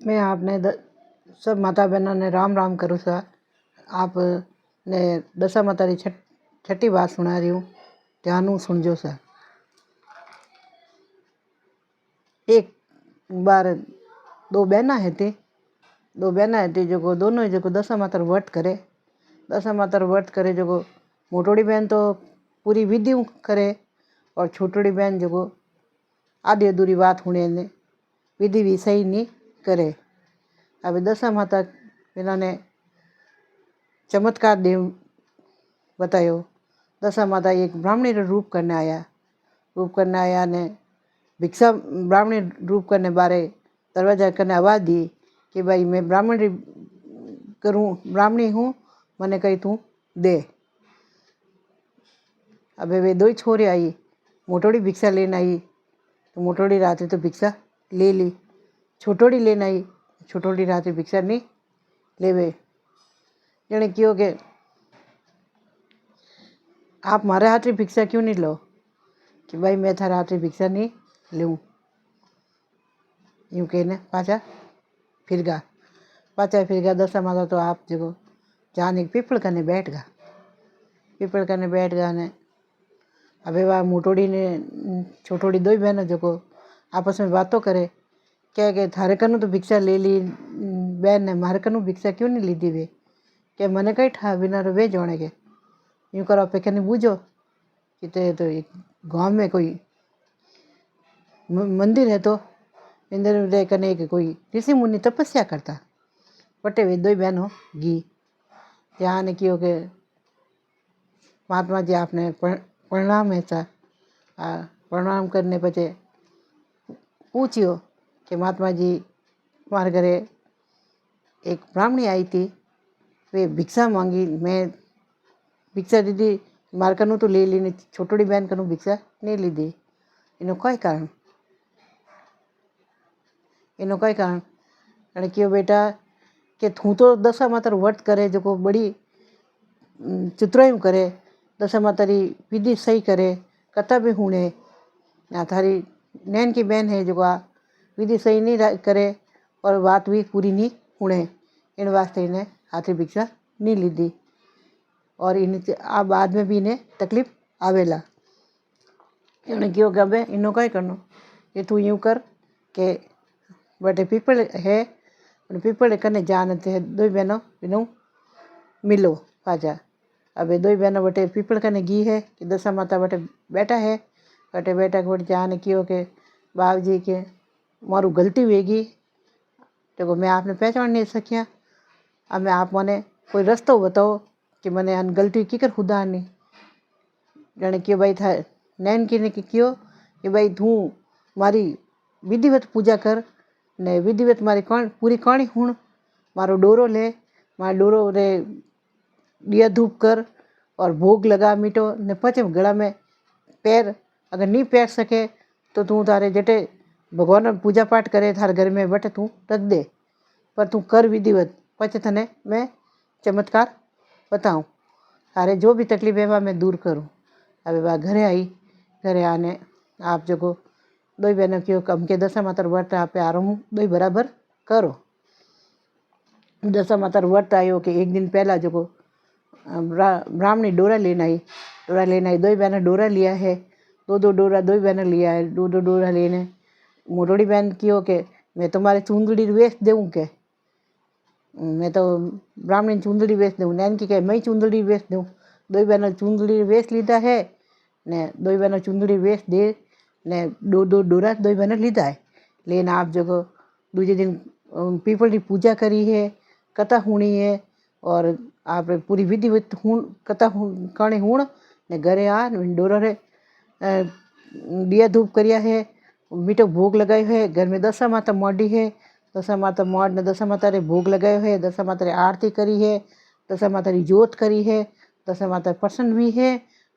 मैं आपने सब माता बहनों ने राम राम करूँ सा। आप ने दशा माता री छठी बात सुना रही हूँ, ध्यान सुनजो सा। एक बार दो बहना है जो दोनों जो दशा माता व्रत करे। दशा माता व्रत करे जो मोटोड़ी बहन तो पूरी विधि करे और छोटोड़ी बहन जो आधी अधूरी बात होने ने विधि भी सही नहीं करे। अब दशा माता इन्होंने चमत्कार देव बतायो। दशा माता एक ब्राह्मणी रूप करने आया ने भिक्षा ब्राह्मणी रूप करने बारे दरवाजा करने आवाज़ दी कि भाई मैं ब्राह्मणी हूँ, मने कहीं तू दे। अब वे दो ही छोरे आई, मोटोड़ी भिक्षा लेने आई तो मोटोड़ी रात्रि तो भिक्षा ले ली, छोटोड़ी लेने आई, छोटोड़ी रात्रि भिक्षा नहीं लेवे। जने क्यों के आप मारे हाथ री भिक्षा क्यों नहीं लो, कि भाई मैं थारा हाथ री भिक्षा नहीं लूँ। यूँ कहने पाचा फिर गा दशा माता तो आप जो जाने पीपल करने बैठ गा ने अबे वह मोटोड़ी ने छोटोड़ी दो ही बहन जो आपस में बातों करे क्या थारे कनु तो भिक्षा ले ली बहन ने, मारे कनु भिक्षा क्यों नहीं ली दी वे, क्या मने कहीं ठा बिना वे जोड़े के। यूँ करो पे कहने बूझो कि तो एक गाँव में कोई मंदिर है तो इंदर रे कने एक कोई ऋषि मुनि तपस्या करता बटे वे दो ही बहनों गी यहाँ ने क्यों के महात्मा जी आपने प्रणाम है सा। प्रणाम करने पचे पूछियो कि महात्मा जी हमारे घरे एक ब्राह्मणी आई थी, वे भिक्षा मांगी, मैं भिक्षा दीदी मार कनु तो ले ली, छोटोड़ी बहन कनु भिक्षा नहीं ली दी। इनो कोई कारण अरे क्यों बेटा कि तू तो दशा माता व्रत करे जो बड़ी चित्रों करे, दशा माता री विधि सही करे, कथा भी हुणे, थारी नैन की बहन है जो विधि सही नहीं करे और बात भी पूरी नहीं हुणे, इन वास्ते इन्हें हाथी भिक्षा नहीं ली दी और इन बाद में भी इन्हें तकलीफ आवेला। इन्हें क्यों गबे इन्हों का ही करनो कि तू यूँ कर के बटे पीपल है, पीपल करने जानते हैं दो बहनों इन्हों मिलो पाजा। अबे दो बहनों बटे पीपल करने गी है कि दशा माता बटे बेटा है, बटे बेटा को जान क्यों के बाबू जी के मारू गलती हुएगी तो मैं आपने पहचान नहीं सकिया। अब मैं आप मने कोई रास्ता बताओ कि मैंने अन गलती की कर खुदा नहीं जाने क्यों भाई था नैन की ने क्यों कि भाई तू मारी विधिवत पूजा कर ने विधिवत मारी पूरी कहानी हुण, मारो डोरो ले, मारा डोरो रे दिया धूप कर और भोग लगा मीठो ने पचे गला में पैर, अगर नहीं पैर सके तो तू तारे जटे भगवान पूजा पाठ करे थारे घर में बटे तू रख दे, पर तू कर विधिवत पचे थने मैं चमत्कार बताऊँ, थारे जो भी तकलीफ है वह मैं दूर करूँ। अब वह घरे आई, घरे आने आप जो दो ही बहनों क्यों कम के दशा माता व्रत आप आरम्भ दो ही बराबर करो। दशा माता व्रत आयो कि एक दिन पहला जो ब्राह्मणी डोरा लेना आई, दो ही बहनें डोरा लिया है, दो डोरा दो ही बहनें लिया है, दो डोरा लेने। मोटोड़ी बहन क्यों के मैं तुम्हारे चूंदड़ी वेच दूँ के, मैं तो ब्राह्मणी चूंदड़ी वेच दूँ, नैन की कहे मैं चूंदड़ी वेच दूँ। दो ही बहनों चूंदड़ी वेच लीधा है ने दो ही बहनों चूंदड़ी वेच दे ने दो डोरा दो ही बहनों लीधा है। लेकिन आप जो दूसरे दिन पीपल की पूजा करी है, कथा हुणी है और आप पूरी विधिवत कथा कहानी हुण ने घरे आ डोरा रे दिया धूप करिया है, मीठो भोग लगायो है, घर में दशा माता मोड़ी है, दशा माता मोड़ ने दशा माता रे भोग लगायो है, दशा माता रे आरती करी है, दशा माता री जोत करी है, दशा माता प्रसन्न हुई है,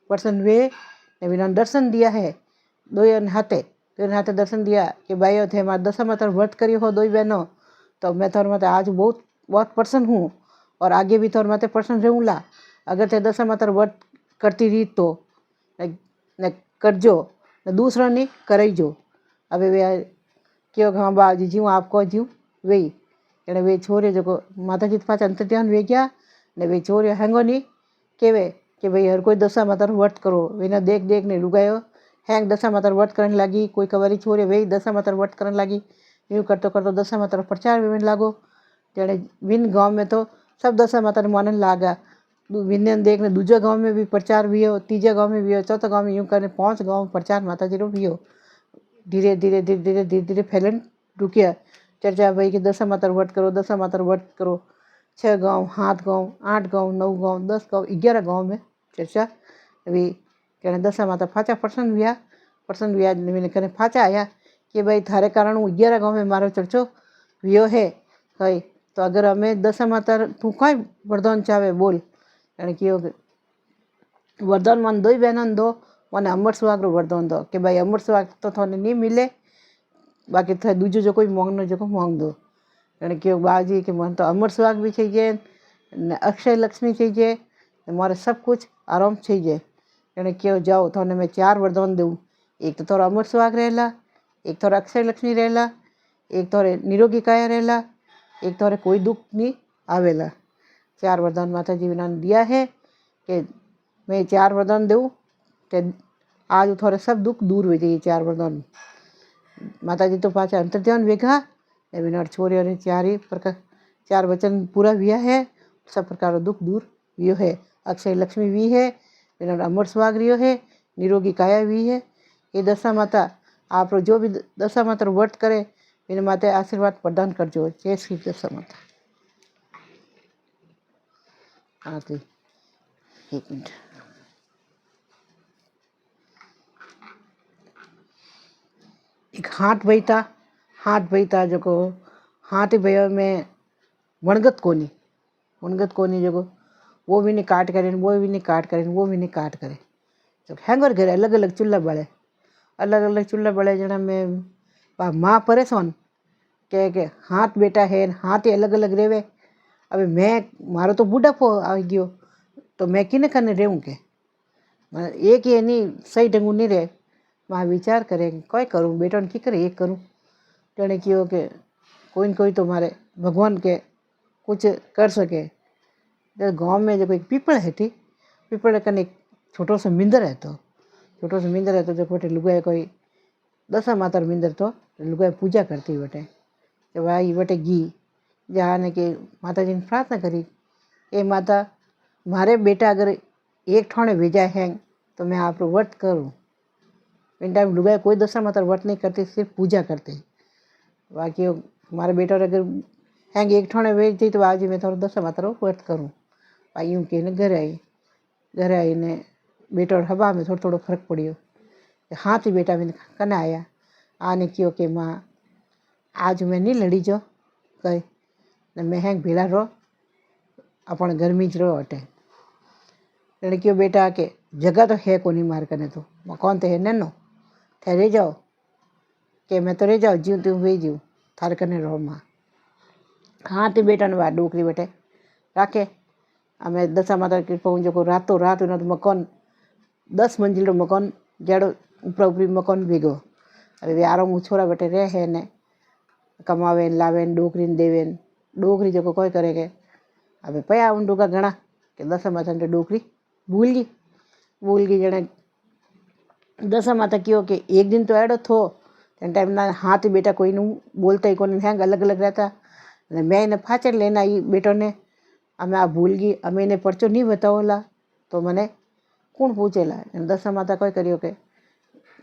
प्रसन्न हुए ने बिना दर्शन दिया है, दो हाथे दर्शन दिया कि भाई थे हमारे दशा माता व्रत करी हो दो ही बहनों, तो मैं थोड़े माते आज बहुत प्रसन्न हूँ और आगे भी थोड़े माते प्रसन्न रहूँगा। अगर थे दशा माता व्रत करती रही तो न करजो न दूसरा नहीं करई जो। अब वे क्यों हाँ बाबू जी जीऊँ आपको जीऊँ वेई एणे वे छोरियो जेको माताजी पाछा अंतर ध्यान वे गया ने वे छोरियो हेंगो नहीं केवे कि भाई हर कोई दशा माता व्रत करो। वेना देख देख ने लुगायो हैंग दशा माता व्रत करने लगी। कोई कवारी छोरे वे दशा माता व्रत करने लगी। यूँ करते करते दशा माता प्रचार में लागो। तेने विन गाँव में तो सब दशा माता ने मानने लागा। विन देख ने दूजे गाँव में भी प्रचार भी हो, तीजे गाँव में भी हो, चौथे गाँव में यूँ करने 5 गाँव में प्रचार माता जी रो भी हो। धीरे धीरे धीरे धीरे धीरे धीरे फैलन रुकिया चर्चा भाई कि दशा माता व्रत करो, दशा माता व्रत करो। 6 गाँव, 7 गाँव, 8 गाँव, 9 गाँव, 10 गाँव, 11 गाँव में चर्चा अभी कहने दशा माता फाचा प्रसन्न व्या मैंने कहने फाचा आया कि भाई थारे कारण हूँ 11 गाँव में मारो चर्चो वियो है कई। तो अगर हमें दशा माता तू कई वरदान चाहे बोल कहने कि वरदान मन 2 बहनों दो मैंने अमर सुहाग रो वरदान दो कि भाई अमर सुहाग तो थोड़े नहीं मिले बाकी थे दूजो जो कोई मांगनो जो मांग दो। कहने कि बाजी कि मन तो अमर सुहाग भी चाहिए ने अक्षय लक्ष्मी चाहिए मारे सब कुछ आराम चाहिए। कहने कि जाओ थोड़े मैं 4 वरदान दूँ। एक तो थोड़ा अमर सुहाग रहेला, एक थोड़ा अक्षय लक्ष्मी रहेला, एक थोड़े निरोगी काया रहेला, एक थोड़े कोई दुख नहीं आवेला। 4 वरदान माता जी ने दिया है कि मैं 4 वरदान दूँ कि आज थोड़े सब दुख दूर हो जाइए। 4 वरदान माता जी तो पाचा अंतर ध्यान वेगा बिना छोरियों ने 4 वचन पूरा हुआ है। सब प्रकार दुख दूर वियो है। अक्षय लक्ष्मी भी है, बिना अमर सुहाग रियो है, निरोगी काया भी है। ये दशा माता आप जो भी दशा माता व्रत करे बिना माता आशीर्वाद प्रदान करजो। जय श्री दशा माता। आती 1 मिनट एक हाथ बईता जो को हाथ भयो में वणगत कोनी जो वो भी नहीं काट करें, वो भी नहीं काट करें, वो भी नहीं काट करें। तो हैंगर घरे अलग अलग चूल्हा बड़े जना में माँ परेशान के हाथ बेटा है हाथ ही अलग अलग रेवे। अबे मैं मारो तो बुढ़ापो आ गयो तो मैं किने करने रहूँ के एक ही नहीं सही ढंगू नहीं रहे। वहाँ विचार करें कोई करूँ बेटा की करे एक करूँ। तेने कियो के कोई न कोई तो मारे भगवान के कुछ कर सके। गांव में जो एक पीपल है थी पीपल कने एक छोटो सा मिंदर है तो जो बटे लुगाए कोई दशा माता मिंदर तो लुगाए पूजा करती बटे तो भाई बटे घी जहाँ ने कि माता जी ने प्रार्थना करी ए माता मारे बेटा अगर एक ठाणे भेजा है तो मैं आप व्रत करूँ। इन टाइम लुगाए कोई दशा माता व्रत नहीं करती, सिर्फ पूजा करते। बाकी हमारे बेटा अगर हैंग एक ठाणे भेज थी तो आज मैं थोड़ा दशा माता व्रत करूँ। भाई यूँ कहने घर आई ने बेटा हवा में थोड़ो फर्क पड़ियो। हाथ ही बेटा मैंने कने आया आने क्यों कि माँ आज मैं नहीं लड़ी जो कई न मैं हैंग भेला रो अपन गर्मी ज रो हटे। लड़कियों बेटा के जगह तो है को नहीं मार कने तो मकान तो है नैनो थे रह जाओ कि मैं तो रह जाओ जीव तू वे जीव थारे कने रहो माँ। हाँ तो बेटा ने बात डोकरी बेटे राखे हमें दशा माता की पहुँच जो रातों रात उन्हें तो मकान 10 मंजिल मकान जड़ो ऊपर ऊपरी मकान भीगो। अरे वे आराम छोरा बेटे रहे है ने कमावे लावे डोकरी देवे डोकरी जो कोई करेगे। अबे पया उन डोका घना कि दशा माता ने डोकरी भूल गई जने दशा माता क्यों कि एक दिन तो एडो थो टाइम ना हाथ बेटा कोई नू बोलता ही कोई हैंग अलग अलग रहता। मैं इन्हें फाचर लेना आई बेटो ने हमें आप भूल गई हमें इन्हें पर्चो नहीं बताओला तो मैंने कौन पूछेला। दशा माता कोई करियो के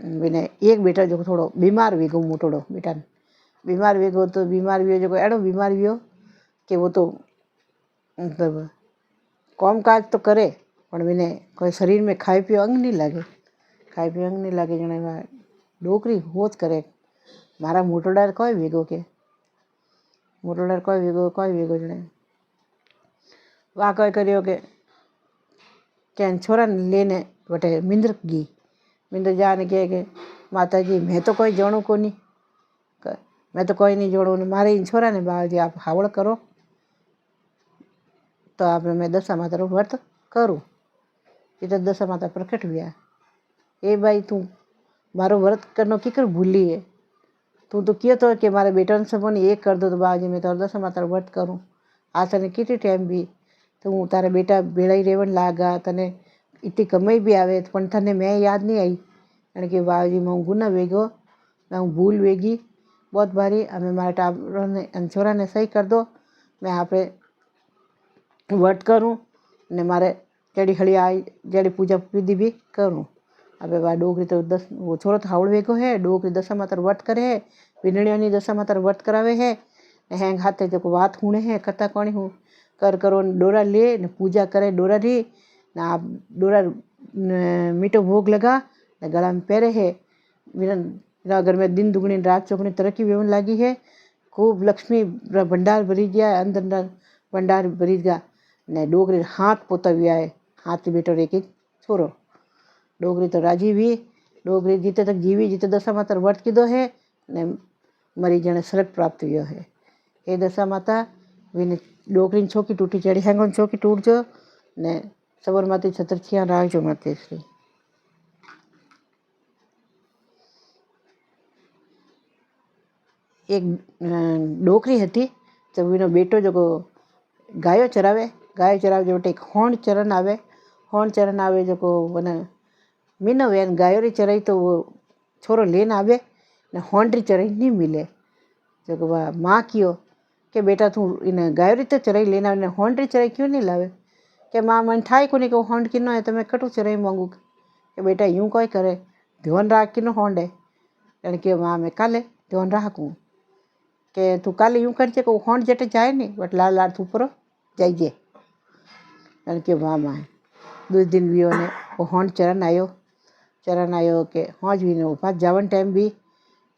मैंने एक बेटा जो थोड़ो बीमार वी गो मोटोड़ो बेटा बीमार वी गो तो बीमार भी जो एडो बीमार भी हो कि वो तो मतलब काम काज तो करे पर मैंने कोई शरीर में खाए पियो अंग नहीं लागे जने डोकरी होच करे मारा मोटोडार कोई वेगो जने वाह कोई करियो के कैन छोरा लेने बटे मिंद्र जाने के माता जी मैं तो कोई जाणू को नहीं मैं तो कोई नहीं जोड़ू मारे इन छोरा ने बाबा जी आप हावड़ करो तो आप मैं दशा माता रो व्रत करूँ। इधर दशा माता प्रकट हुआ ए भाई तू मारो व्रत करनो की कर भूली है तू तो कियो तो कि मारे बेटा ने सबने एक कर दो तो बाबाजी मैं तो दशा माता व्रत करूँ आ तने कितनी टाइम भी तो हूँ तारा बेटा भेड़ा ही रेवन लागा तने इतनी कमाई भी आवे पण तने मैं याद नहीं आई कारण कि बाबाजी मैं हूँ गुना वेगो मैं हूँ भूल वेगी बहुत बारी अमे मारा टाबरों ने छोरा ने सही कर दो मैं आप व्रत करूँ ने मारे जड़ी हड़ी आई जड़ी पूजा विधि भी करूँ। अब बा डोगरी तो दस वो छोरो तो हावड़ वेगो है डोगरी दशा मातर व्रत करे है विनणियों दशा मातर व्रत करावे है हैंग हाथे जो बात हुणे है कथा कोणी हूँ कर करो डोरा ले ने पूजा करे डोरा री ने आप डोरा मीठो भोग लगा ने गला में पहरे है बिना घर में दिन दुगनी रात चौगनी तरक्की वेवन लगी है खूब लक्ष्मी भंडार भरी गया अंदर भंडार भरी गया ने डोगरी हाथ पोता भी आए हाथ बेटो एक छोरो डोगरी तो राजी भी डोगरी जीते तक जीवी जीते दशा माता व्रत कीधो है ने मरी जने स्वर्ग प्राप्त हुआ है। हे दशा माता विने डोगरी छोकी टूटी चढ़ी हैंगों छोकी टूट जो ने सबर माती छत्रछिया राखजो माते श्री। एक डोकरी हती तो विनो बेटो जो गायो चरावे जो एक होंड चरण आवे जो वने मीनो वेन गायो री चराई तो वो छोरो लेन आवे ने होंड री चराई नहीं मिले जो वह माँ कियो कि बेटा तू इन गायो री तो चराई लेना आवे ने होंड री चराई क्यों नहीं लावे कि माँ मन ठाई को नहीं कि होंड किनो है तो मैं कटू चराई मांगू कि बेटा यूँ कोई करे ध्यान राख किनो होंड है यानी कि माँ मैं काले ध्यान राखूँ कि तू काले यूँ कर को होंड जटे जाए नहीं बट लाल लाल तू परो जाइए यानी कि माँ 2 दिन भी ने वो होंड चरण आयो कि हाँ जी ने पास जावन टाइम भी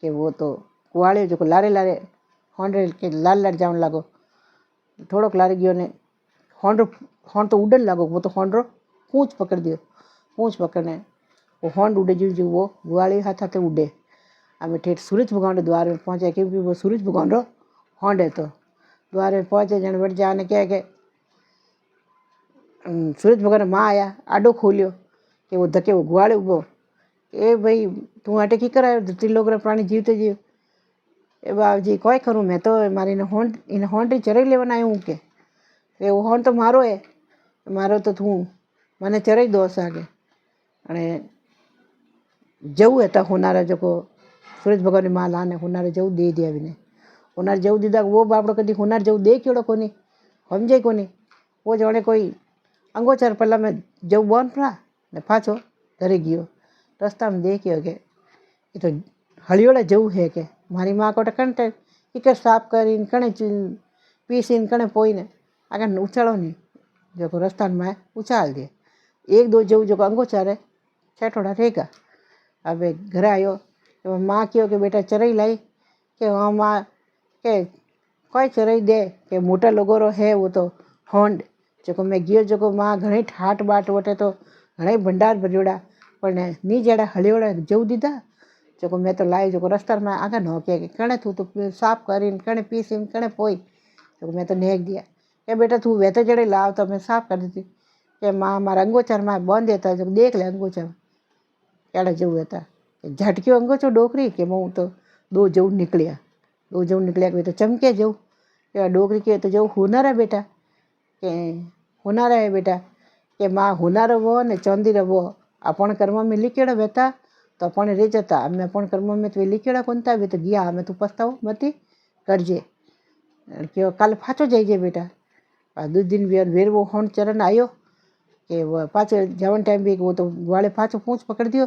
कि वो तो कुआड़े जो लारे होंड के लाल जावन लागो थोड़ोक लारे गयो ने होंड तो उड़न लागो वो तो होंड रो पूँछ पकड़ दियो पूँछ पकड़ने वो होंड उड़े जो वो गुआड़ी हाथ हाथे उड़े हमें ठेठ सूरज भगवान द्वार में पहुँचे क्योंकि वो सूरज भगवान रो होंड है तो द्वार में पहुँचे जन बढ़ जाने क्या कि सूरज भगवान माँ आया आडो खोलियो कि वो धके वो गुआड़े उबो ए भाई तू आटे की करायो धरती लोग प्राणी जीवते जीव ए बाप जी कोई करूँ मैं तो मारी इन होंड री चराई लेवन आयो हूँ के वो होंड तो मारो है मारो तो तू मैंने चराई दो आगे अने जऊ है होनारा जो सूरज भगवान की माँ लाने होनारे जऊ दे दिया विने होनार जऊ दीदा वो बापड़ो कदी होनार जऊ दे क्योड़ो कोनी समझे कोनी वो जाने कोई अंगोचार पल्ला में जऊ बन पड़ा ने पाछो घरे गयो रस्ता में देखियो कि ये तो हलियोड़ा जऊ है कि मारी माँ को कंटे इकर साफ कर कणे पीस कणे पोई ने आगे उछाड़ो नहीं जो रस्ता में उछाल दे 1-2 जऊ जो अंगोचार है छठोड़ा रहेगा। अब घर आयो तो माँ क्यों कि बेटा चराई लाई कि हाँ माँ के कोई चराई दे कि मोटा लोगों रो है वो तो होंड जो मैं गयो जो माँ घणी ठाट बाट वटे तो घणे भंडार भरियोड़ा पर नी जड़ा हलियोड़ा जऊ दीदा जो मैं तो लाई जो रस्ता में आगे न कि कणे तू तो साफ कर कणे पीस कणे पोई तो मैं तो नेक दिया कि बेटा तू वे तो जड़े लाव तो मैं साफ कर देती कि माँ मारा अंगोचार में बंद देता जो देख ले अंगोचार क्या जऊ था झटक्यो अंगोचो डोकरी कि मैं तो 2 जऊ निकलिया कि तो चमके जऊ कि डोकरी के तो जऊ हुनर है बेटा कि हुनर है बेटा कि माँ हुनर वो ने चौंदी रवो अपन कर्म में लिखेड़ा बेटा तो अपन रे जाता हमें अपन कर्म में तो लिखेड़ा कौन था वे तो गया हमें तू पछताओ मती करजे कि कल पाछो जाइए बेटा 2 दिन वेर वो होंड चरण आयो कि वो पाछो जवन टाइम भी वो तो ग्वाले पाछो पूँछ पकड़ दियो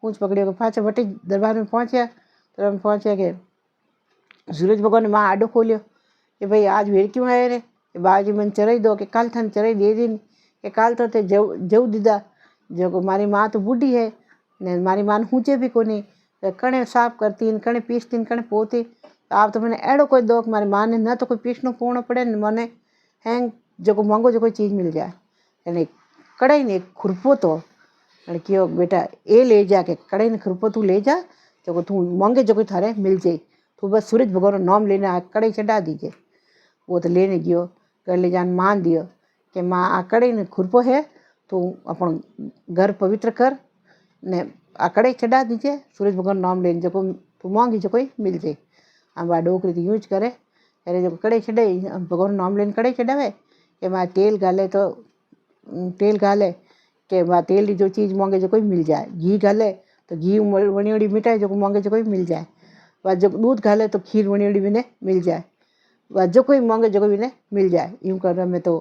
पूँछ पकड़ियो कि पाछो वटी दरबार में पहुँचा कि सूरज भगवान ने माँ आडो खोलियो कि भाई आज वेर क्यों आए रे कि बाजी मन चराई दो कि काल थाने चराई दे दी कि काल तो ते जऊ दीदा जो मारी माँ तो बूढ़ी है ने मारी माँ हूँचे भी कोनी कणे साफ करती कणे पीसती कणे पोती तो आप तो मैंने एड़ो कोई दो कि मारी माँ ने न तो कोई पीसनो पोणो पड़े न मने हैंग जो मांगो जो कोई चीज़ मिल जाए यानी कड़ाई ने खुरपो तो क्यों बेटा ये ले जा के कड़ाई ने खुरपो तू ले जा जो तू मांगे जो कोई थारे मिल जाए तू बस सूरज भगवान नाम लेने कड़ाई चढ़ा दीजिए वो तो लेने गयो कर ले जान मान दियो कि माँ आ कड़ाई ने खुरपो है तू अपन घर पवित्र कर ने आ कड़ाई चढ़ा दीजिए सूरज भगवान नाम लेने जो तू मांगी जो कोई मिल जाए आम आ डोकरी तो यूँ ज करे अरे जो कड़े छॾे भगवान नाम लेन कड़े छॾावे कि मां तेल गाले तो तेल गाले कि मां तेल री जो चीज़ मांगे जो कोई मिल जाए, घी गाले तो घी वणी वणी मिठाई जो मांगे जो कोई मिल जाए, व जो दूध गाले तो खीर वणी वणी विने मिल जाए, व जो कोई मांगे जो कोई विने मिल जाए। यूँ कर मैं तो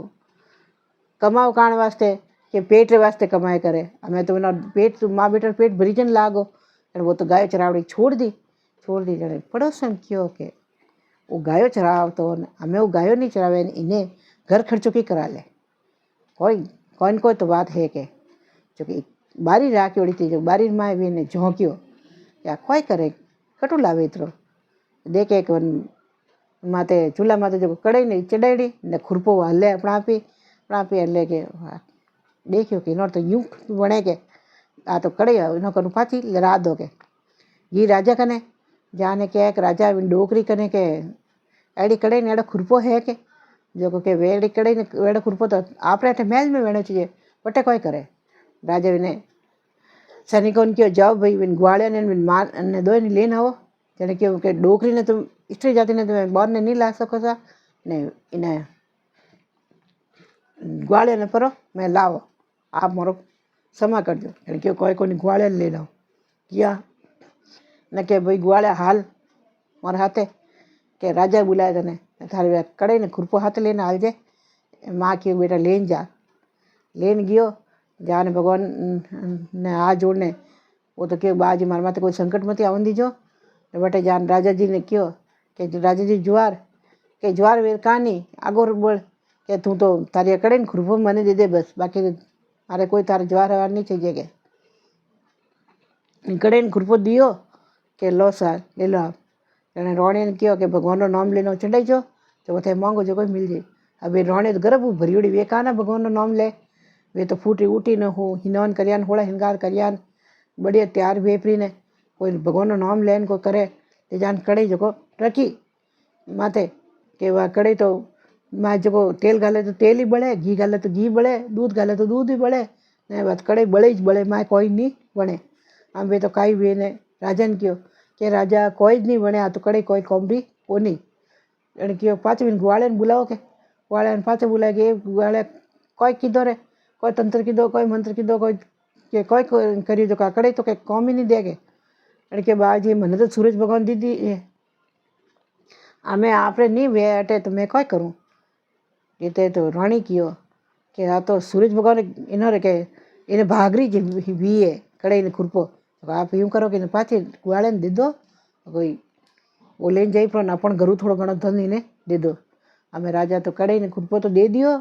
कमाओ काण वास्ते कि पेट वास्ते कमाए करे हमें तो ना पेट माँ बेटा पेट भरी जन लागो। वो तो गाय चरावड़ी छोड़ दी जने पड़ोसन क्यों के वो गायो चराव तो हमें वो गायो नहीं चरावे इन्हें घर खर्चो की करा ले कोई तो बात है के जो कि बारी राखी ओड़ी थी जो बारी माए भी ने झोंक्यो या कोई करे कटू लावे इतरो देखे एक माते चूल्हा माते जो कड़ाई ने चढ़ाई ने खुरपो हले अपना आपी એટલે કે દેખ્યો કે નો તો यूँ वणे के आ तो कड़े नो करू पाची लड़ा दो के ये राजा कने जाने के एक राजा डोकरी कने के एड़ी कड़े ने एड़ो खुरपो है के जो के वेड़ी कड़े ने वेड़ो खुरपो तो आपरे अठे महल में वेणो चाहिए बटे कोई करे राजा विने सैनिकों क्यों जाओ भाई विन ग्वाड़िया ने विन मार ने दो ने लेन आओ जने क्यों के डोकरी ने तुम स्त्री जाति ने तुम बाहर ने नहीं ला सको सा ने इन्हें ग्वाड़िया ने परो मैं लाओ आप मारो क्षमा कर दो यानी कि कोई को ग्वाड़िया ले लो किया न के भाई ग्वाड़िया हाल मारे हाथे के राजा बुलाए तने थारे कड़े ने खुरपो हाथ लेने हाल जे माँ की बेटा लेन गयो जाने भगवान ने हाथ जोड़ने वो तो क्यों बाजी मार माते कोई संकट मत आवन दीजो बेटे जान राजा जी ने क्यों कि राजा जी ज्वार वेर कहानी आगो बोल कि तू तो तारी कड़े ने खुरपो मने दे दे बस बाकी मारे कोई तारे ज्वार वार नहीं चाहिए के कड़े ने खुरपो दियो के लो सार ले लो आप जने रोणे ने क्यों कि भगवान रो नाम लेनो चढ़ाई जो तो थे मांगो जो कोई मिल जाए। अब रोणे तो गर्भ भरी उड़ी वे कहा भगवान रो नाम ले वे तो फूटी उठी न हो हिनवन करियान होड़ा हिंगार करियान बढ़िया तैयार वेपरी ने कोई भगवान रो नाम लेन को करे ते जान कड़े जो रखी माथे के वह कड़े तो माँ जो तेल गाले तो तेल ही बड़े घी गाले तो घी बड़े दूध गाले तो दूध ही बड़े ने बात कड़े बड़े ही बड़े माँ कोई नहीं बने आम वे तो काई वे ने राजा ने क्यों कि राजा कोई नहीं बने आ तो कड़े कोई कौमरी को नहीं एने क्यों पाँच मिनट ग्वाड़े ने बुलाओ के ग्वाड़े ने पाँच बुलाए के ग्वाड़े कोई कीधो रे कोई तंत्र कीधो कोई मंत्र कीधो कोई करियो जो कड़े तो कहीं कौम ही नहीं देगे एने के बाजी मैंने तो सूरज भगवान दीदी हमें आपरे नहीं वे अटे तो मैं कोई करूँ ये तो रानी कियो कि आ तो सूरज भगवान इन्होंने के इन्हें भागरी जी भी है कड़े ने खुरपो तो आप यूँ करो कि पाछे ग्वाड़े ने दे दो कोई वो लेन जाई पर अपन घरू थोड़ो घणो धन इन्हें दे दो हमें राजा तो कड़े ने खुरपो तो दे दियो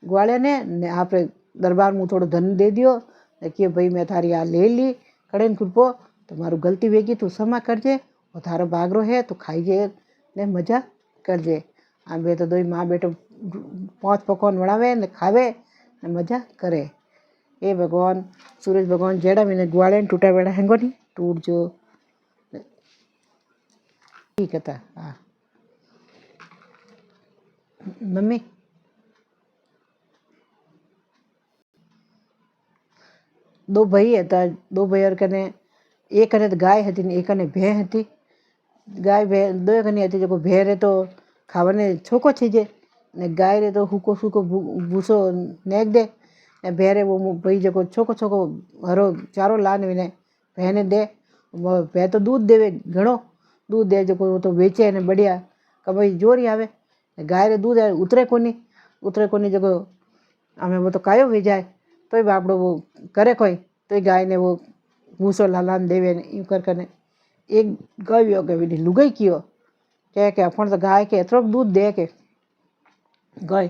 ग्वाड़े ने आप दरबार में थोड़ो धन दे दियो कि भाई मैं थारी आ ले ली कड़े ने खुरपो तो मारू गलती वेगी तू क्षमा करजे और थारो भागरो है तो खाईजे ने मजा करजे। आम बे तो दो माँ बेटो 5 पकवान बनावे ने खावे ने मजा करे। ए भगवान सूरज भगवान जेड़ा मैंने ग्वाड़े ने टूटा बेड़ा हैंगो नहीं टूट जो ठीक है था हाँ मम्मी दो भाई था दो भाई और कने एक कने तो गाय हती ने एक कने भे हती गाय भे दो कने हती जो भे रे तो खावाने छोको छीजे ने गाय रे तो हुको सूको भूसो नेक दे ने भे रे वो भाई जो छोको छोको हरो चारो लान विने भे दे भे तो दूध देवे घणो दूध दे जो तो बेचे ने बढ़िया कमाई जोरी आवे गाय रे दूध उतरे कोनी जो हमें वो तो कायो भेजाए तो बापड़ो वो करे कोई तो गाय ने वो भूसो लालान देवे यूँ कर एक गाय हो गई लुगाई कियो के अपन तो गाय के एतरो दूध दे के गाय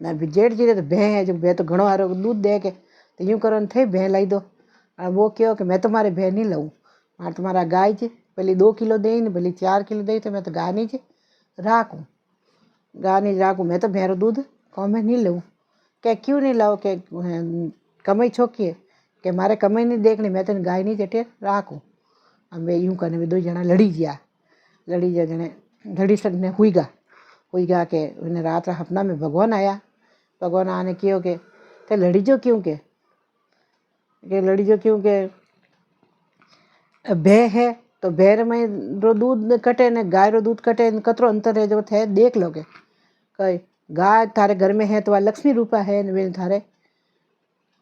ना जेठ जी तो भे है जो भे तो घणो हारो दूध दे के तो यूँ करो थे भे लाई दो वो क्यों कि मैं तुम्हारे भे नहीं लाऊँ मार तुम्हारा गाय जी पहले 2 किलो दे ने भले 4 किलो दे तो मैं तो गाय नहीं जी राखूँ मैं तो भैरो दूध कौन में नहीं लूँ क्या क्यों नहीं लाओ के कमाई छोकी के मारे कमाई नहीं देखनी मैं तो गाय नहीं जटे राखूँ अब मैं यूँ करने में 2 जना लड़ी जा जने लड़ी सकने हुई गा के उन्हें रात अपना में भगवान आने क्यों के ते लड़ी जो क्यों के भे है तो भैर में रो दूध कटे ने गाय रो दूध कटे ने कतरो अंतर है जो थे देख लोगे। कई गाय थारे घर में है तो वह लक्ष्मी रूपा है ने वे थारे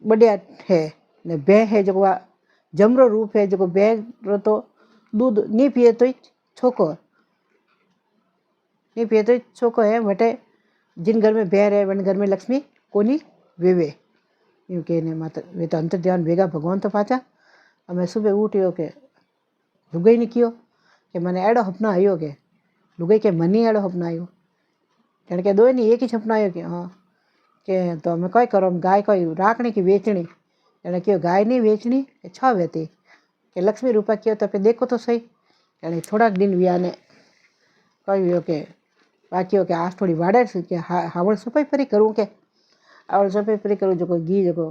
बढ़िया है ने भै है जो वह जमरो रूप है जो भै रो तो दूध नहीं पिए तो छोको नहीं पिए तो छोको है बटे जिन घर में भै रहे वन घर में लक्ष्मी कोनी वेवे यूँ कहने माता वे तो अंतर ध्यान भेगा भगवान तो पाचा। हमें सुबह उठियो के लुगाई ने कियो कि मैंने एड़ो सपना आयो के लुगाई के मनी एड़ो सपना आयो जन के दो नहीं एक ही सपना आयो कि हाँ के तो हमें कोई करो गाय कोई राखनी की बेचनी जने क्यों गाय नहीं बेचनी छा वेती कि लक्ष्मी रूपा क्यों तो पे देखो तो सही यानी थोड़ा दिन भी आने कोई के बाकी के आज थोड़ी वाड़े के हावड़ सफाई परी करूँ के आवड़ सफाई परी करूँ जो घी जो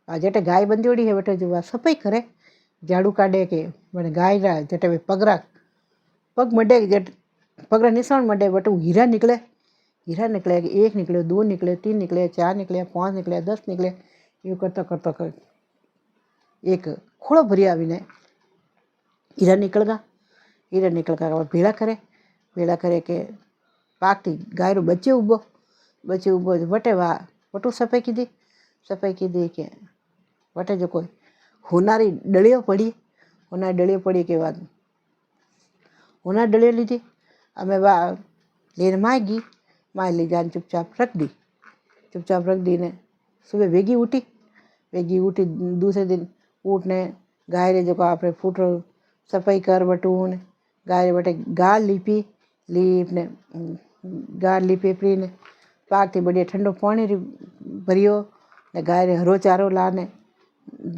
आ जटे गाय बंदोड़ी है बटे जो सफाई करे झाड़ू काढ़े के मैंने गाय रा जटे वे पग मडे जट पगरा निशान मडे बटे हीरा निकले कि एक निकले 2 निकले 3 निकले 4 निकले 5 निकले 10 निकले यूँ करता करता कर एक खोड़ो भरी आवीने हीरा निकल गा भेड़ा करे के पाकती गाय रो बच्चे उबो वटे वटू सफाई की दी के वटे जो कोई होनारी डलियो पड़ी के बाद होना डलियो लीधी हमें वाह लेने माँ ले जान चुपचाप रख दी ने सुबह वेगी उठी दूसरे दिन उठने गाय रे जो आपरे फूटरो सफाई कर बटून गाय बटे गाल लीपने गाल लीपे पी ने पाकती बढ़िया ठंडो पानी भरियो ने गाय रे हरो चारो लाने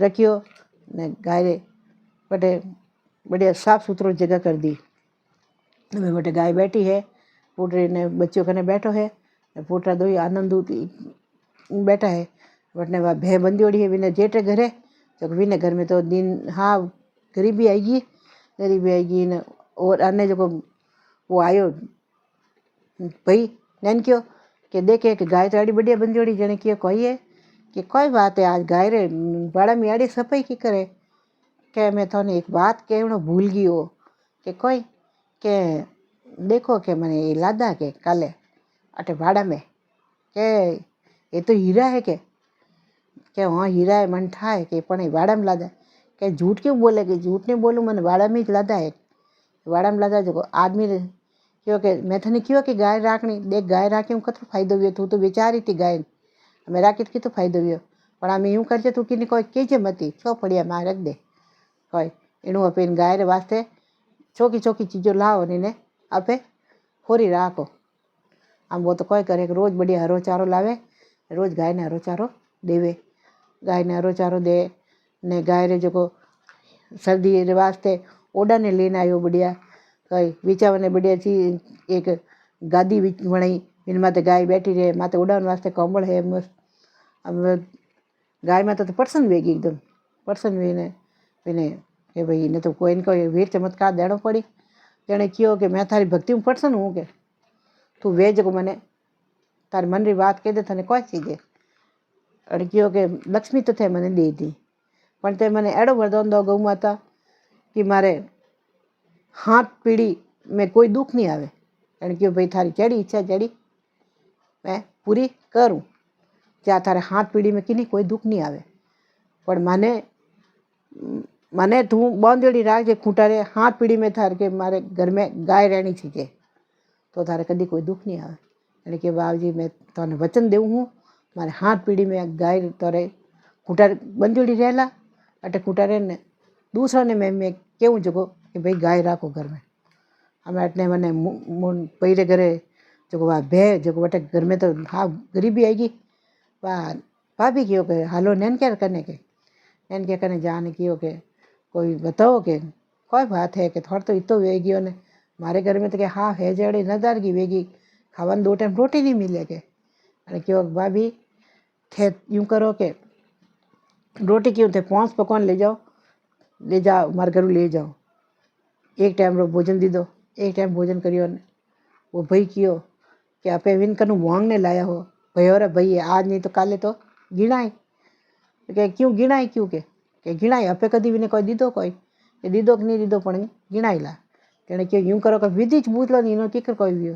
रखियो ने गाय रे बटे बढ़िया साफ सुथरो जगह कर दी। हमें बटे गाय बैठी है पुटरी ने बच्चों कने बैठो है पुटरा दो आनंद बैठा है बटने वह भै बंदी है बिना जेठे घरे तो बिना घर में तो दिन हाँ गरीबी आएगी ने और अन्य जो वो आयो भाई नैन क्यों कि देखे कि गाय तो आड़ी बढ़िया बंदी जने क्यों कोई है कि कोई बात है आज गाय रे बाड़ा में आड़ी सफाई की करे के मैं थोने एक बात कहना भूल गई हो कि कोई के देखो के मैंने ये लादा के काले अटे भाड़ा में के ये तो हीरा है के हाँ हीरा है मन ठा है कि पण भाड़ा में लादा के झूठ क्यों बोले कि झूठ नहीं बोलूँ मैंने भाड़ा में ही लादा है भाड़ा में लादा जो आदमी क्योंकि मैं थने क्यों कि गाय राखनी देख गाय राखी हूँ कतो फायदो हुए तू तो बेचारी थी गाय मैं राखी की तो फायदो हुए पण आम यूँ करजे तू कि कोई कहे मती छो पड़िया माँ रख दे कोई एणु अपे गाय रे वास्ते चौकी चीज़ों लाओ ने आपे होरी राखो आम वो तो कोई करे कि रोज बढ़िया हरो चारो लावे रोज गाय ने हरो चारो देवे गाय ने हरो चारो दे ने गाय रे जो सर्दी रे वास्ते ओडा ने लेने आयो बढ़िया कई बीचा ने बढ़िया चीज एक गादी बनाई इन माते गाय बैठी रहे माते ओडान वास्ते कंबल है मस्त अब गाय माते तो पर्सन वेगी एकदम पर्सन वेने कि भाई ने तो कोई इनको वीर चमत्कार देना पड़ी तेने क्यों कि मैं थारी भक्ति में पर्सन हूँ के तू वे जो मैंने तार मन री बात कह दे थाने कोई चीज़ अरे क्यों कि लक्ष्मी तो थे मैंने दे दी पण ते मैंने एड़ो वरदान दो गौ माता कि मारे हाथ पीढ़ी में कोई दुख नहीं आवे कारण क्यों भाई थारी जड़ी इच्छा जड़ी मैं पूरी करूँ क्या थारे हाथ पीढ़ी में किन्हीं कोई दुख नहीं आवे पर माने तू बांधेड़ी राख जे खूंटा रे हाथ पीढ़ी में थार के मारे घर में गाय रहनी चाहिए तो थारे कभी कोई दुख नहीं आवे यानी कि बाबू जी मैं तने वचन देऊँ हूँ मारे हाथ पीढ़ी में गाय तारे खूंटा बंधेड़ी रहला अटे खूंटा रे ने दूसरा ने मैं कहूँ जो कि भाई गाय राखो घर में हमें अटने मैंने पहले घरे जो वह भे जो बटे घर में तो हाँ गरीबी आएगी वाह भाभी क्यों के हालो नैन क्या करने के नैन क्या करने जाने क्यों के कोई बताओ के कोई बात है कि थोड़ा तो इतो वेगी ने मारे घर में तो कि हाँ है जड़ी नदार की वेगी खावन 2 टाइम रोटी नहीं मिलेगी अरे क्यों भाभी थे यूँ करो के रोटी क्यों थे 5 पकवान ले जाओ मारे घर ले जाओ एक टाइम रो भोजन दी दो एक टाइम भोजन करियो ने वो भाई कियो कि आपे विन कनु वांग ने लाया हो भाई और भाई आज नहीं तो काले तो गिनाई क्यों गिनाई क्यों के गिनाई आपे कभी भी ने कोई दीदो कोई એ દીધो કે નહીં દીધो પણ ગીણાયેલા તેણે કહ્યું यूं करो કે વિધિ જ બૂતલો ને એનો કીકર કહી વ્યો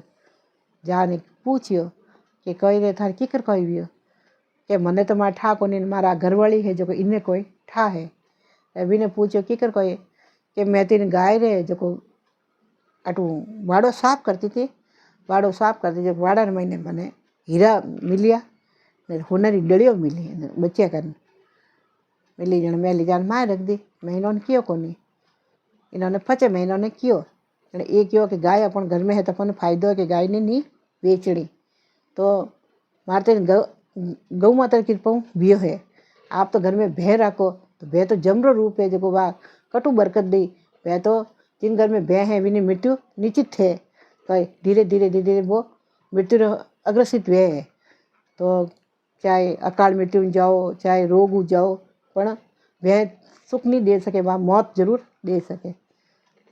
જાને પૂછ્યો કે કઈ રે થાર કીકર કહી વ્યો કે મને તો મારા ઠા કોને મારા ઘરવાળી है जो इन्हें कोई ठा है अभी ने पूछो कीकर कोई कि मैं तीन गाय रे जो अटू वाड़ो साफ करती थी वाड़ो साफ करती थी वाड़ा महीने मैंने हीरा मिलिया ने हुनरी डलियों मिली बच्चे कर मिली जन मैं ली जान मार रख दी मैं इन्होंने कियो को नहीं इन्होंने फचे मैं इन्होंने कियो ये क्यों कि गाय अपन घर में है तो अपन फायदो है कि गाय ने नहीं बेचनी तो मारते गौ माता की कृपा वियो है आप तो घर में भय रखो तो भय तो जमरो रूप है जो वाह कटु बरकत दी भय तो जिन घर में भय है विनी मृत्यु निश्चित थे कई धीरे धीरे धीरे धीरे वो मृत्यु अग्रसित वे है तो चाहे अकाल मृत्यु जाओ चाहे रोग जाओ पर भय सुख नहीं दे सके वहाँ मौत जरूर दे सके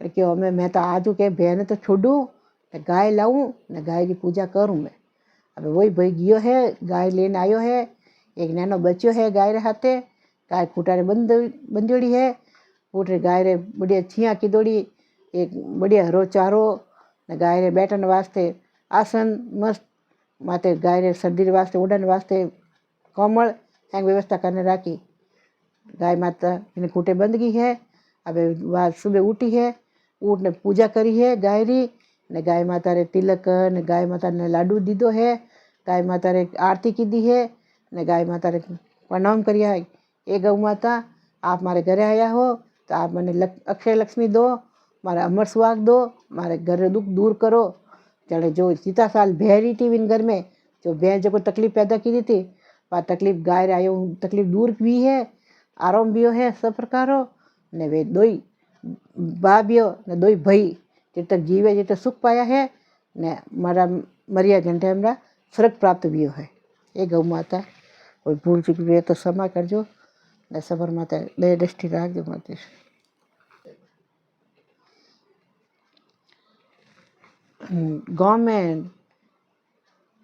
क्यों मैं तो आजू के भय ने तो छोड़ूँ न गाय लाऊं न गाय की पूजा करूँ मैं अब वही भाई गियो है गाय लेने आयो है एक नैनो बच्चो है गाय रे हाथे गाय खूटारे बंदोड़ी है फूटरे गाय रे बढ़िया छिया की दौड़ी एक बढ़िया हरो चारो ने गाय रे बैठने वास्ते आसन मस्त माते गाय रे सर्दी वास्ते उड़न वास्ते कोमल हैंग व्यवस्था करने राखी गाय माता इन्हें खूटे बंद गई है अब वह सुबह उठी है ऊट ने पूजा करी है गाय री ने गाय माता रे तिलक ने गाय माता ने लाडू दीदो है गाय माता रे आरती की दी है ने गाय माता रे प्रणाम करिया है ए गौ माता आप मारे घरे आया हो तो आप मैंने अक्षय लक्ष्मी दो मारा अमर सुहाग दो मारे घर दुख दूर करो जड़े जो सीता साल भय रही थी इन घर में जो भय जो तकलीफ पैदा की थी वह तकलीफ गाय रे आयो तकलीफ दूर भी है आराम भी है सब प्रकारो ने वे दोई बाबियो ने दोई भाई जब तक जीवे जब तक सुख पाया है ने मारा मरिया घंटे हमारा स्वर्ग प्राप्त भी है ये गौ माता कोई भूल चुकी भी है तो क्षमा करजो ने सबर माता ले दृष्टि राखजो माते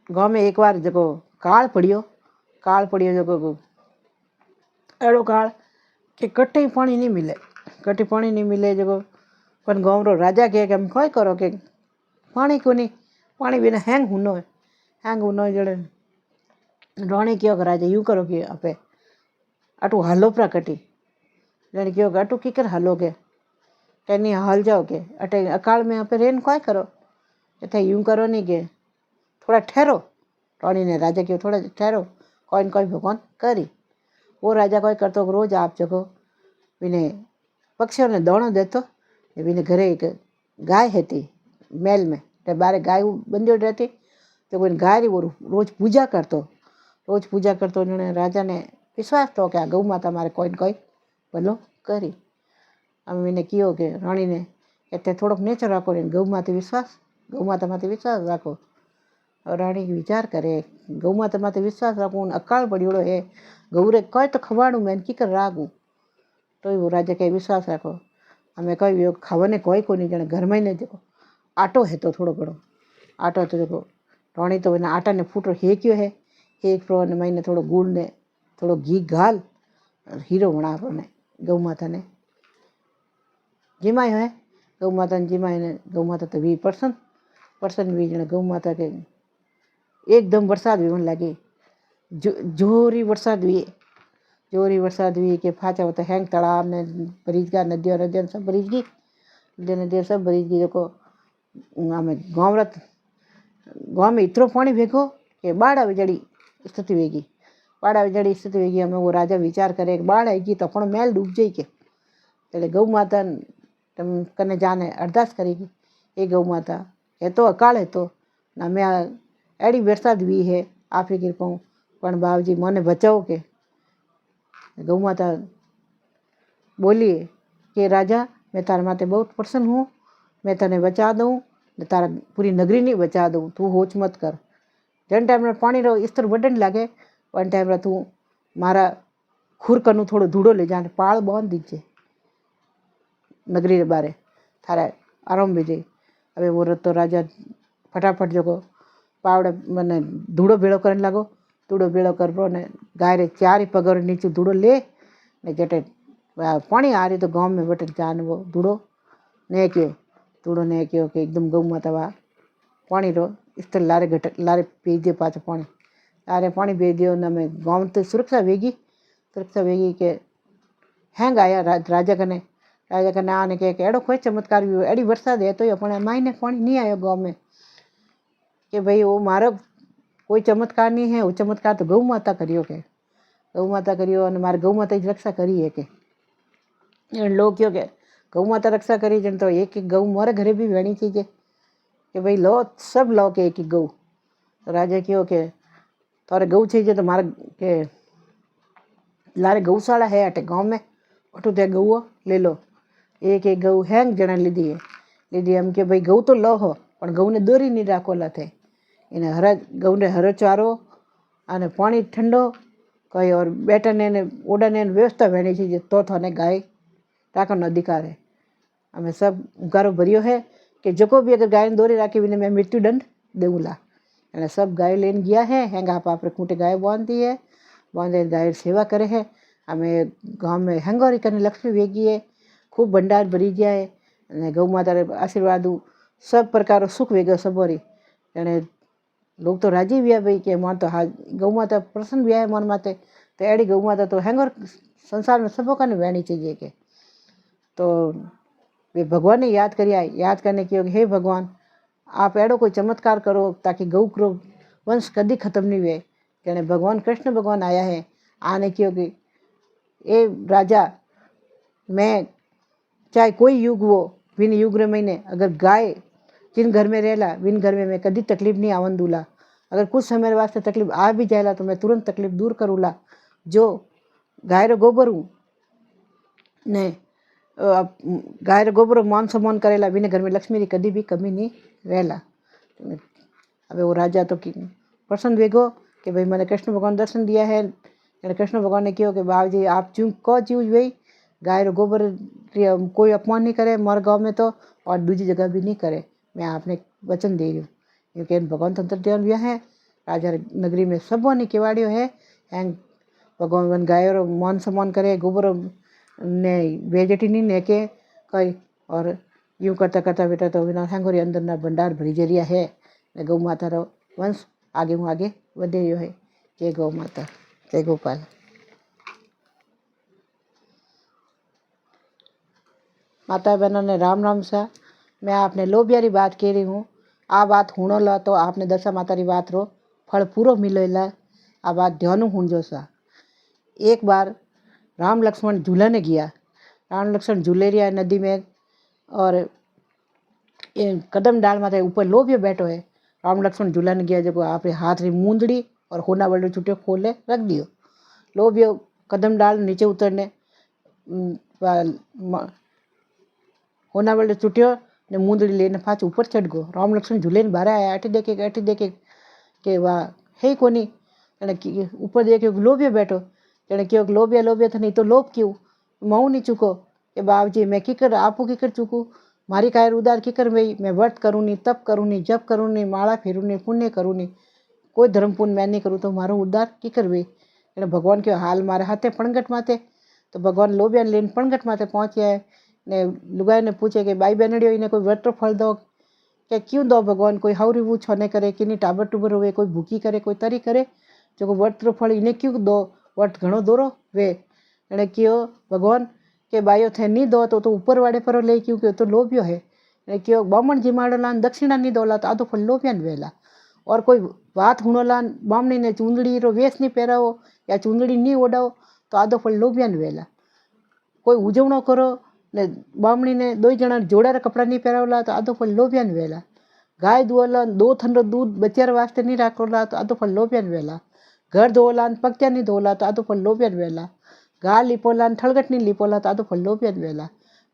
गाँव में एक बार जो काल पड़ियो जो एड़ो काल कि कटे पानी नहीं मिले जो पण गाँव रो राजा कहे कि हम कोई करो कि पानी को नहीं पानी बिना हैंग हुनो जड़े राणी क्यों कि राजा यूँ करो कि आपे अटू हालो प्रा कटी जने क्यों कि अटू किकर हालो के नहीं हाल जाओ के अटे अकाल में आप रेन कोई करो इतने यूँ करो नहीं कि थोड़ा ठहरो रानी ने राजा क्यों थोड़ा ठहरो कोई भगवान करी वो राजा कोई करतो रोज आप जगो बिने पक्षियों ने दाणो देतो बिने घरे एक गाय थी मेल में तो बारे गाय बंदी रहती तो कोई गाय री वो रोज पूजा करतो उन्होंने राजा ने विश्वास तो कि आ गौ माता मारे कोई भलो करी हम मैंने कियो कि रानी ने इतने थोड़ोक नेचर राखो गौ माता माते विश्वास राखो और रानी विचार करे गौ माता माते विश्वास राखो अकाल पड़ियोड़ो है गौ रे कोई तो खवाड़ू मैं की कर रागू तो वो राजा के विश्वास राखो हमें कही खावाने कोई नहीं जाने घर में जो आटो है तो थोड़ो घणो आटो तो जो राणी तो आटा ने फूटो हेक्यो है एक प्रो ने महीने थोड़ो गुड़ ने थोड़ो घी घाल हीरो बना ने गौ माता ने जिमायो है गौ माता ने जिमाई ने गौ माता तो 20% भी जने गौ माता के एकदम बरसात भी मन लगी जोरी बरसात हुई के फाचा होता हैंग तालाब ने भरीज गया नदियों सब भरीज गई सब भरीज गई जो हमें गाँव में इतरो पानी भेगो कि बाढ़ विजड़ी स्थिति वेगी हमें वो राजा विचार करे बाढ़ आएगी तो अपन मेल डूब जाए के तेरे गौ माता तम कने जाने अरदास करेगी ये गौ माता है तो अकाल है तो ना मैं एड़ी बरसात हुई है आप ही कृपा पण बाबूजी मने बचाओ के गौ माता बोली कि राजा मैं तारे माते बहुत प्रसन्न हूँ मैं तने बचा दूँ तारा पूरी नगरी नहीं बचा दूँ तू होच मत कर जन टाइम पानी रो स्तर बढ़ने लगे वन टाइम तू मारा खुर कनु थोड़ो धूड़ो ले जाने पाल बांध दीजिए नगरी रे बारे थारा आराम भी जाए अबे वो तो राजा फटाफट जो पावड़े मैंने धूड़ो भेड़ो करने लगो धूड़ो भेड़ो कर ने गाय रे 4 पगर नीचे धूड़ो ले ने जटे पानी आ रही तो गांव में बटे जान वो धूड़ो ने क्यों कि एकदम गौ माता वा पानी रो इस तरह लारे भेज दियो पाछो पानी लारे पानी भेज दियो न मैं गांव तो सुरक्षा वेगी के हैंग आया राजा कने आने के एड़ो कोई चमत्कार भी एड़ी वरसाद है तो अपने मायने पानी नहीं आयो गांव में कि भाई वो मारो कोई चमत्कार नहीं है। वो चमत्कार तो गौ माता करियो के गौ माता करियो और मारे गौ माता की रक्षा करी है के लोग क्यों के गौ माता रक्षा करी जन तो एक गौ मारे घरे भी वेणी चाहिए कि भाई लो सब लो के एक गौ तो राजा क्यों के तारे गौ चाहिए तो मारे के लारे गौशाला है अटे गांव में अटू ते गौ ले लो एक गौ हैंग जना लीधी एम के भाई गौ तो लो हो पण गौ ने दोरी नहीं राखोला थे એને ગૌ ને હરો ચારો અને પાણી ઠંડો કઈ ઓર બેટાને ને ઓડાને વ્યવસ્થા વેણી છે તો થાને ગાય टाकन अधिकार है। हमें सब उगारो भरियो है कि जो भी अगर गाय ने दोरी राखी भी मैं मृत्युदंड देऊँला एने सब गाय लेन गया है हैंगा आप खूंटे गाय बांधी है बांधे गाय सेवा करे है। हमें गाँव में हैंगोरी करने लक्ष्मी वेगी है खूब भंडार भरी गया है गौ माता आशीर्वाद सब प्रकार सुख वेगो सबोरी एने लोग तो राजी भी है भाई कि मन तो हाँ गौ माता प्रसन्न भी है मन माते तो एड़ी गौ माता तो हैंगर संसार में सबों का वहनी चाहिए के तो वे भगवान ने याद करिया याद करने की हे भगवान आप एड़ो कोई चमत्कार करो ताकि गौ क्रो वंश कभी खत्म नहीं हुए कहने भगवान कृष्ण भगवान आया है आने की होगी ए राजा मैं चाहे कोई युग हो बिन युग रे महीने अगर गाय जिन घर में रहेला बिन घर में मैं कभी तकलीफ नहीं आवन दूला अगर कुछ समय वास्ते तकलीफ आ भी जाएला तो मैं तुरंत तकलीफ दूर करूँला जो गाय रो गोबर हूँ ने गाय रो गोबर मान सम्मान करेला बिने घर में लक्ष्मी री कभी भी कमी नहीं रहेला। अब वो राजा तो प्रसन्न वेगो कि भाई मैंने कृष्ण भगवान दर्शन दिया है कृष्ण भगवान ने कहो कि बाबू जी आप को चीज भाई गाय रो गोबर कोई अपमान नहीं करे हमारे गाँव में तो और दूसरी जगह भी नहीं करे मैं आपने वचन दे रही हूँ क्योंकि भगवान तंत्र ध्यान भी है राजा नगरी में सब ने केवाड़ियो है एंड भगवान गाय रो मान सम्मान करे गोबर ने बेजटी नहीं नेके कई और यूँ करता करता बेटा तो बिना हैंगोरी अंदर ना भंडार भरी जरिया है गौ माता रो वंश आगे बढ़े है। जय गौ माता जय गोपाल। माता बहनों ने राम राम सा मैं आपने लोभियारी बात कह रही हूँ आ बात हुणो ला तो आपने दशा माता री बात रो फल पूरो मिलेला आ बात ध्यान हुणजो सा। एक बार राम लक्ष्मण झूलने गया राम लक्ष्मण झूले रिया नदी में और ये कदम डाल माथे ऊपर लोभियो बैठो है राम लक्ष्मण झूलने गया जो आप हाथ री मूंदड़ी और होना वाले छुट्टियों खोले रख दियो लोभियो कदम डाल नीचे उतरने होना वाले छुट्टियों ने मूंदड़ी लेने पाछ ऊपर चढ़ गो राम लक्ष्मण झूले ने बाहर आया अठी देखे के वाह है कोनी ऊपर देखे लोभियो बैठो जने क्यों लोभिया था नहीं तो लोभ क्यों मऊ नहीं चुको कि बाबू जी मैं किकर आपू किकर चुकूँ मारी कायर उदार किकर भाई मैं व्रत करूँ नहीं तप करूँ नहीं जप करूँ नहीं माला फेरूँ नहीं पुण्य करूँ नहीं कोई धर्म पुण्य मैं नहीं करूँ तो मारो उद्धार किकर भाई भगवान के हाल मारे हाथे पणगट माथे तो भगवान लोभिया लेने पणगट माथे पहुँचे है ने लुगाई ने पूछे कि भाई बहनड़ियों इन्हें कोई व्रत फल दो क्या क्यों दो भगवान कोई हाउरी वो छोने करे कि नहीं टाबर टूबर हुए कोई भूखी करे कोई तरी करे जो व्रत फल इन्हें क्यों दो व्रत घणो दोरो वे एने क्यों भगवान के बायो थे नहीं दो तो ऊपर वाड़े पर ले क्योंकि तो लोभियो है क्यों बामण जिमाड़ोला दक्षिणा नहीं दोला तो आधो फल लोभिया वेला और कोई बात हुणोला बामणी ने चूंदड़ी रो वेश नहीं पहरावो या चूंदड़ी नहीं ओडाओ तो आधो फल लोभिया वेला कोई उजवणो करो ने बामणी ने दो जना जोड़ा कपड़ा नहीं पहरावला तो आधो फल लोभिया वेला गाय दुआला दो थंडो दूध बच्चार वास्ते नहीं राखोला तो आधो फल लोभिया वेला घर धोला पगचा नहीं धोला तो आधो फल लोभिया वेला गा लीपोला ठलगट नहीं लीपोला तो आधो फल लोभिया वेला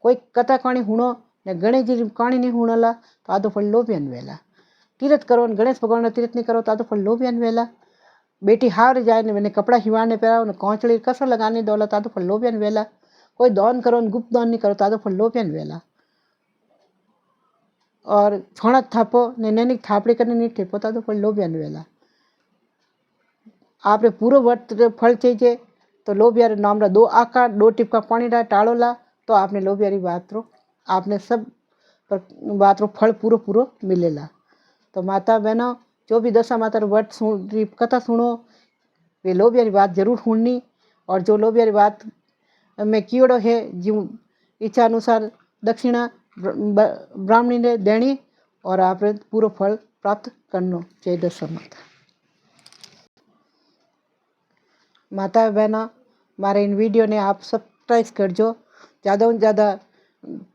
कोई कथा कहानी हुणो ने गणेश जी कहानी नहीं हुणोला तो आधो फल लोभिया वेला तीर्थ करो गणेश भगवान तीर्थ नहीं करो तो आधो फल लोभिया वेला बेटी हार जाए ने मैंने कपड़ा हिवाने पहराओ ने कौचड़ी कसर लगाने दौला तो आधो फल लोभिया वेला कोई दान करो गुप्त दान नहीं करो तो आधो फल लोभिया वेला और छोड़ा थापो ने नैनिक थापड़ी करने नहीं ठेपो तो आधो फल लोभिया वेला आपने पूरो व्रत फल चाहिए तो लोभियारी नामरा 2 आका 2 टिपका पानी रा टाळोला तो आपने लोभियारी बात रो आपने सब बात रो फल पूरो पूरो मिलेला। तो माता बहनों जो भी दशा माता व्रत कथा सुनो वे लोभियारी बात जरूर सुननी और जो लोभियारी बात में कीड़ो है जो इच्छा अनुसार दक्षिणा ब्राह्मणी ने देनी और आप पूरा फल प्राप्त करनो। जय दशा माता। माता बहना मारे इन वीडियो ने आप सब्सक्राइब करजो, ज़्यादा से ज़्यादा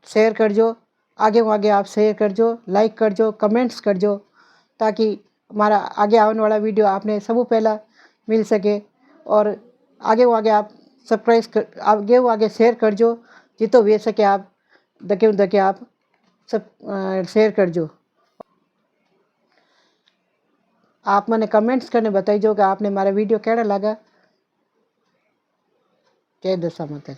शेयर करजो, आगे आप शेयर करजो, लाइक करजो, कमेंट्स करजो ताकि हमारा आगे आने वाला वीडियो आपने सब पहला मिल सके। और आगे आप सब्सक्राइब कर आगे शेयर करजो जितो वे सके आप दके आप सब शेयर करजो। आप मैंने कमेंट्स करने बताइजो कि आपने हमारा वीडियो कैसा लगा। जय दशा माता।